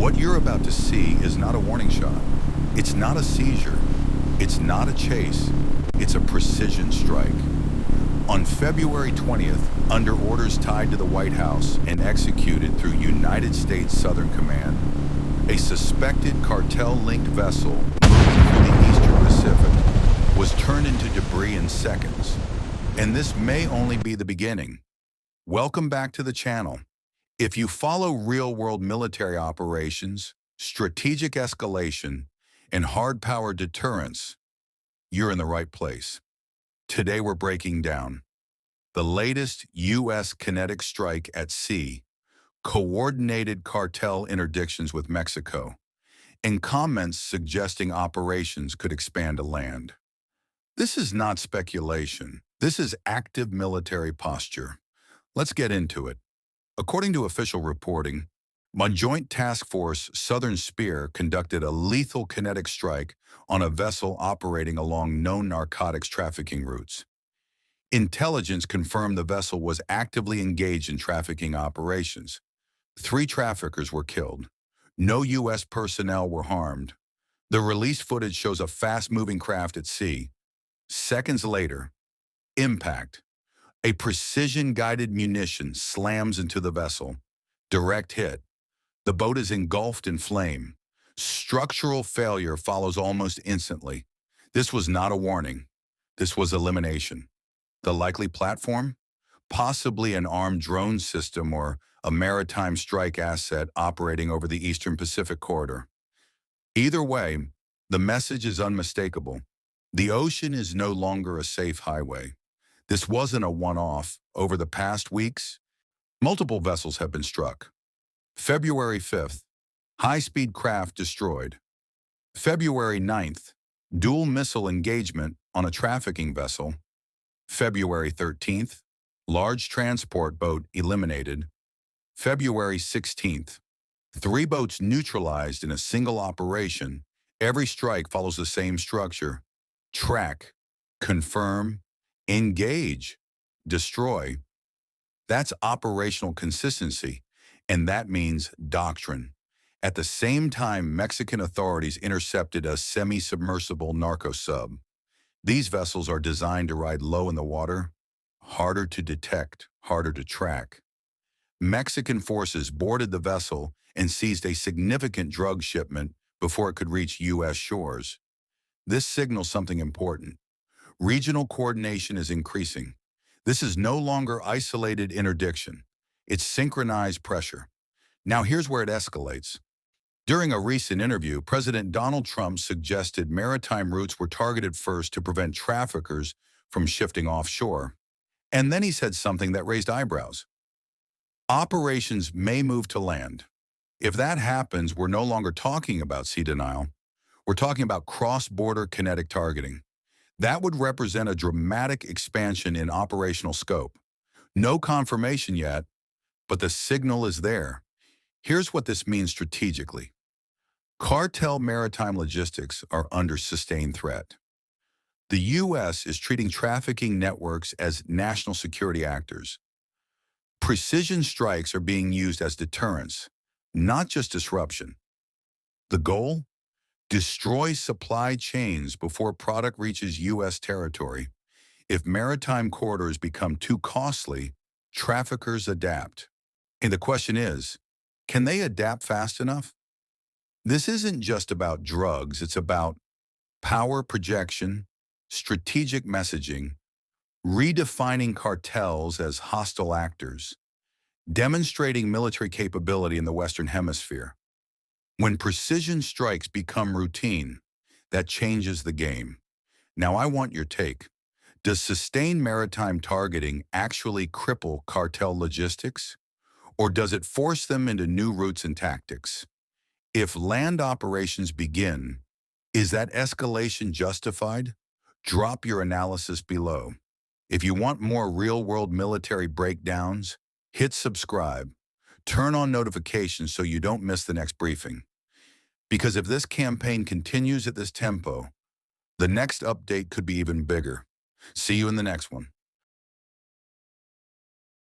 What you're about to see is not a warning shot. It's not a seizure. It's not a chase. It's a precision strike. On February 20th, under orders tied to the White House and executed through United States Southern Command, a suspected cartel-linked vessel moving through the Eastern Pacific was turned into debris in seconds. And this may only be the beginning. Welcome back to the channel. If you follow real-world military operations, strategic escalation, and hard-power deterrence, you're in the right place. Today we're breaking down the latest U.S. kinetic strike at sea, coordinated cartel interdictions with Mexico, and comments suggesting operations could expand to land. This is not speculation. This is active military posture. Let's get into it. According to official reporting, Joint Task Force Southern Spear conducted a lethal kinetic strike on a vessel operating along known narcotics trafficking routes. Intelligence confirmed the vessel was actively engaged in trafficking operations. 3 traffickers were killed. No U.S. personnel were harmed. The released footage shows a fast-moving craft at sea. Seconds later, impact. A precision-guided munition slams into the vessel. Direct hit. The boat is engulfed in flame. Structural failure follows almost instantly. This was not a warning. This was elimination. The likely platform? Possibly an armed drone system or a maritime strike asset operating over the Eastern Pacific corridor. Either way, the message is unmistakable. The ocean is no longer a safe highway. This wasn't a one-off. Over the past weeks, multiple vessels have been struck. February 5th, high-speed craft destroyed. February 9th, dual missile engagement on a trafficking vessel. February 13th, large transport boat eliminated. February 16th, 3 boats neutralized in a single operation. Every strike follows the same structure. Track, confirm, engage, destroy. That's operational consistency, and that means doctrine. At the same time, Mexican authorities intercepted a semi-submersible narco sub. These vessels are designed to ride low in the water, harder to detect, harder to track. Mexican forces boarded the vessel and seized a significant drug shipment before it could reach U.S. shores. This signals something important. Regional coordination is increasing. This is no longer isolated interdiction. It's synchronized pressure. Now here's where it escalates. During a recent interview, President Donald Trump suggested maritime routes were targeted first to prevent traffickers from shifting offshore. And then he said something that raised eyebrows. Operations may move to land. If that happens, we're no longer talking about sea denial. We're talking about cross-border kinetic targeting. That would represent a dramatic expansion in operational scope. No confirmation yet, but the signal is there. Here's what this means strategically. Cartel maritime logistics are under sustained threat. The U.S. is treating trafficking networks as national security actors. Precision strikes are being used as deterrence, not just disruption. The goal? Destroy supply chains before product reaches U.S. territory. If maritime corridors become too costly, traffickers adapt. And the question is, can they adapt fast enough? This isn't just about drugs, it's about power projection, strategic messaging, redefining cartels as hostile actors, demonstrating military capability in the Western Hemisphere. When precision strikes become routine, that changes the game. Now I want your take. Does sustained maritime targeting actually cripple cartel logistics? Or does it force them into new routes and tactics? If land operations begin, is that escalation justified? Drop your analysis below. If you want more real-world military breakdowns, hit subscribe. Turn on notifications so you don't miss the next briefing. Because if this campaign continues at this tempo, the next update could be even bigger. See you in the next one.